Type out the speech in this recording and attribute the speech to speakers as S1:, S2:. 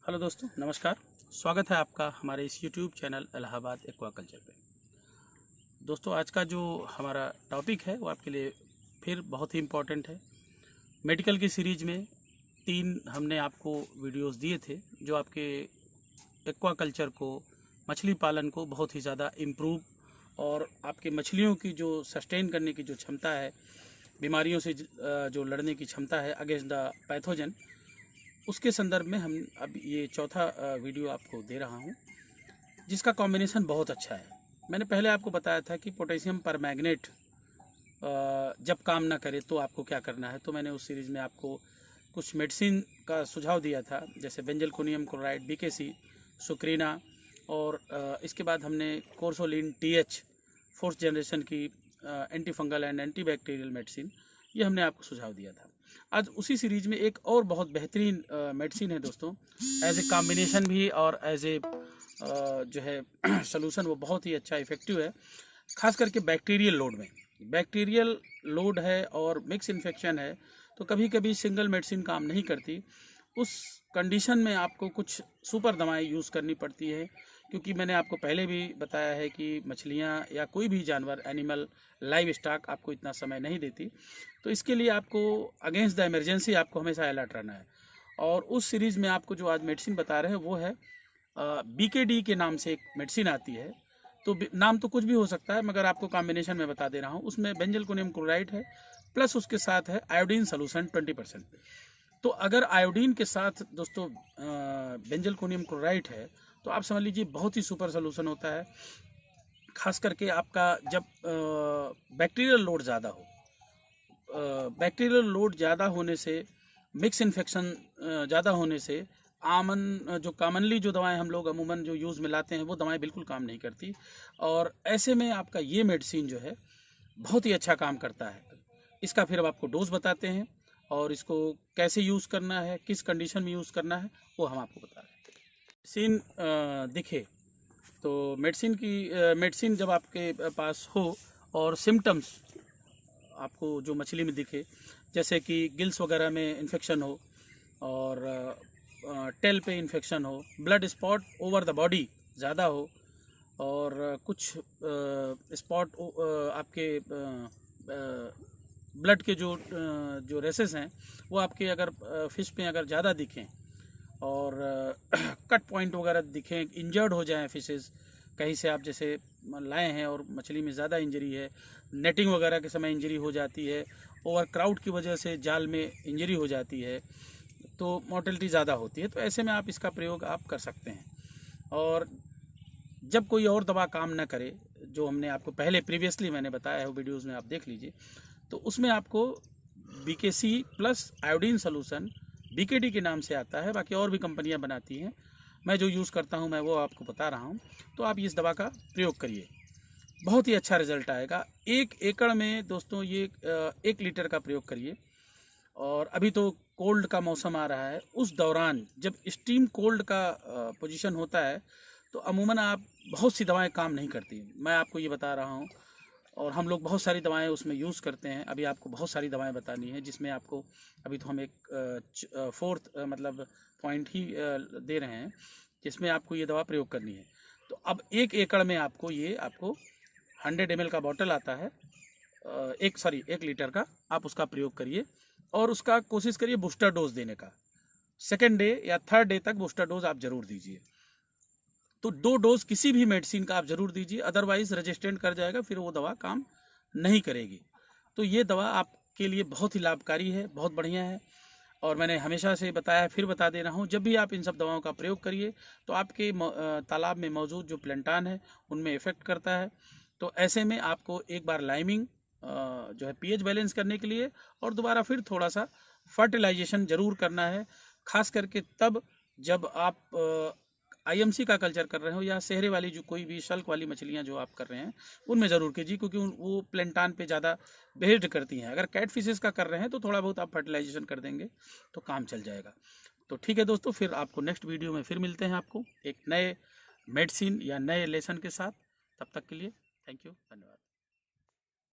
S1: Hello दोस्तों, नमस्कार। स्वागत है आपका हमारे इस यूट्यूब चैनल इलाहाबाद एक्वाकल्चर पे। दोस्तों, आज का जो हमारा टॉपिक है वो आपके लिए फिर बहुत ही इम्पोर्टेंट है। मेडिकल की सीरीज में 3 हमने आपको वीडियोस दिए थे जो आपके एक्वाकल्चर को, मछली पालन को बहुत ही ज़्यादा इम्प्रूव और आपके मछलियों की जो सस्टेन करने की जो क्षमता है, बीमारियों से जो लड़ने की क्षमता है अगेंस्ट द पैथोजन, उसके संदर्भ में हम अब ये चौथा वीडियो आपको दे रहा हूँ, जिसका कॉम्बिनेशन बहुत अच्छा है। मैंने पहले आपको बताया था कि पोटेशियम परमैंगनेट जब काम ना करे तो आपको क्या करना है। तो मैंने उस सीरीज़ में आपको कुछ मेडिसिन का सुझाव दिया था, जैसे बेंजलकोनियम क्लोराइड, बीकेसी, सुक्रीना, और इसके बाद हमने कोर्सोलिन टीएच 4th जनरेशन की anti fungal and anti bacterial medicine, ये हमने आपको सुझाव दिया था। आज उसी सीरीज में एक और बहुत बेहतरीन मेडिसिन है दोस्तों, एज ए कॉम्बिनेशन भी और एज ए जो है सॉल्यूशन, वो बहुत ही अच्छा इफेक्टिव है, खास करके बैक्टीरियल लोड में। बैक्टीरियल लोड है और मिक्स इन्फेक्शन है, तो कभी कभी सिंगल मेडिसिन काम नहीं करती। उस कंडीशन में आपको कुछ सुपर दवाएं यूज़ करनी पड़ती है, क्योंकि मैंने आपको पहले भी बताया है कि मछलियाँ या कोई भी जानवर, एनिमल, लाइव स्टॉक आपको इतना समय नहीं देती। तो इसके लिए आपको अगेंस्ट द इमरजेंसी आपको हमेशा अलर्ट रहना है। और उस सीरीज़ में आपको जो आज मेडिसिन बता रहे हैं वो है BKD के नाम से एक मेडिसिन आती है। तो नाम तो कुछ भी हो सकता है, मगर आपको कॉम्बिनेशन में बता दे रहा हूँ। उसमें बेंजलकोनियम क्लोराइड है, प्लस उसके साथ है आयोडीन सोल्यूशन 20%। तो अगर आयोडीन के साथ दोस्तों बेंजलकोनियम क्लोराइड है, तो आप समझ लीजिए बहुत ही सुपर सोल्यूशन होता है। खास करके आपका जब बैक्टीरियल लोड ज़्यादा हो, बैक्टीरियल लोड ज़्यादा होने से, मिक्स इन्फेक्शन ज़्यादा होने से, जो कॉमनली जो दवाएं हम लोग अमूमन जो यूज़ में लाते हैं वो दवाएं बिल्कुल काम नहीं करती। और ऐसे में आपका ये मेडिसिन जो है बहुत ही अच्छा काम करता है। इसका फिर अब आपको डोज बताते हैं और इसको कैसे यूज़ करना है, किस कंडीशन में यूज़ करना है, वो हम आपको बता रहे हैं। मेडिसिन दिखे तो मेडिसिन जब आपके पास हो और सिम्टम्स आपको जो मछली में दिखे, जैसे कि गिल्स वगैरह में इन्फेक्शन हो और टेल पे इन्फेक्शन हो, blood spot over the body ज़्यादा हो, और कुछ स्पॉट आपके ब्लड के जो रेसेस हैं वो आपके अगर फिश पे अगर ज़्यादा दिखें, और कट पॉइंट वगैरह दिखें, इंजर्ड हो जाएं फिशेस, कहीं से आप जैसे लाए हैं और मछली में ज़्यादा इंजरी है, नेटिंग वगैरह के समय इंजरी हो जाती है, ओवर क्राउड की वजह से जाल में इंजरी हो जाती है, तो मोर्टेलिटी ज़्यादा होती है। तो ऐसे में आप इसका प्रयोग आप कर सकते हैं। और जब कोई और दवा काम ना करे, जो हमने आपको पहले प्रीवियसली मैंने बताया है, वो वीडियोज़ में आप देख लीजिए, तो उसमें आपको BKC plus iodine solution BKD के नाम से आता है। बाकी और भी कंपनियां बनाती हैं, मैं जो यूज़ करता हूं मैं वो आपको बता रहा हूं। तो आप इस दवा का प्रयोग करिए, बहुत ही अच्छा रिजल्ट आएगा। 1 एकड़ में दोस्तों ये 1 लीटर का प्रयोग करिए। और अभी तो कोल्ड का मौसम आ रहा है, उस दौरान जब स्टीम कोल्ड का पोजीशन होता है, तो अमूमन आप बहुत सी दवाएं काम नहीं करती, मैं आपको ये बता रहा हूँ। और हम लोग बहुत सारी दवाएं उसमें यूज़ करते हैं। अभी आपको बहुत सारी दवाएं बतानी है, जिसमें आपको अभी तो हम एक 4th मतलब पॉइंट ही दे रहे हैं, जिसमें आपको ये दवा प्रयोग करनी है। तो अब 1 एकड़ में आपको 100 ml का बॉटल आता है, 1 लीटर का, आप उसका प्रयोग करिए। और उसका कोशिश करिए बूस्टर डोज देने का। 2nd डे या 3rd डे तक बूस्टर डोज आप जरूर दीजिए। तो 2 डोज किसी भी मेडिसिन का आप जरूर दीजिए, अदरवाइज रेजिस्टेंट कर जाएगा, फिर वो दवा काम नहीं करेगी। तो ये दवा आपके लिए बहुत ही लाभकारी है, बहुत बढ़िया है। और मैंने हमेशा से बताया, फिर बता दे रहा हूँ, जब भी आप इन सब दवाओं का प्रयोग करिए तो आपके तालाब में मौजूद जो प्लेंटान है उनमें इफेक्ट करता है। तो ऐसे में आपको एक बार लाइमिंग जो है pH बैलेंस करने के लिए, और दोबारा फिर थोड़ा सा फर्टिलाइजेशन जरूर करना है, खास करके तब जब आप IMC का कल्चर कर रहे हो या शहरे वाली जो कोई भी शल्क वाली मछलियां जो आप कर रहे हैं उनमें ज़रूर कीजिए, क्योंकि वो प्लेंटान पे ज़्यादा बिहेव करती हैं। अगर कैट फिशेस का कर रहे हैं तो थोड़ा बहुत आप फर्टिलाइजेशन कर देंगे तो काम चल जाएगा। तो ठीक है दोस्तों, फिर आपको नेक्स्ट वीडियो में फिर मिलते हैं, आपको एक नए मेडिसिन या नए लेसन के साथ। तब तक के लिए थैंक यू, धन्यवाद।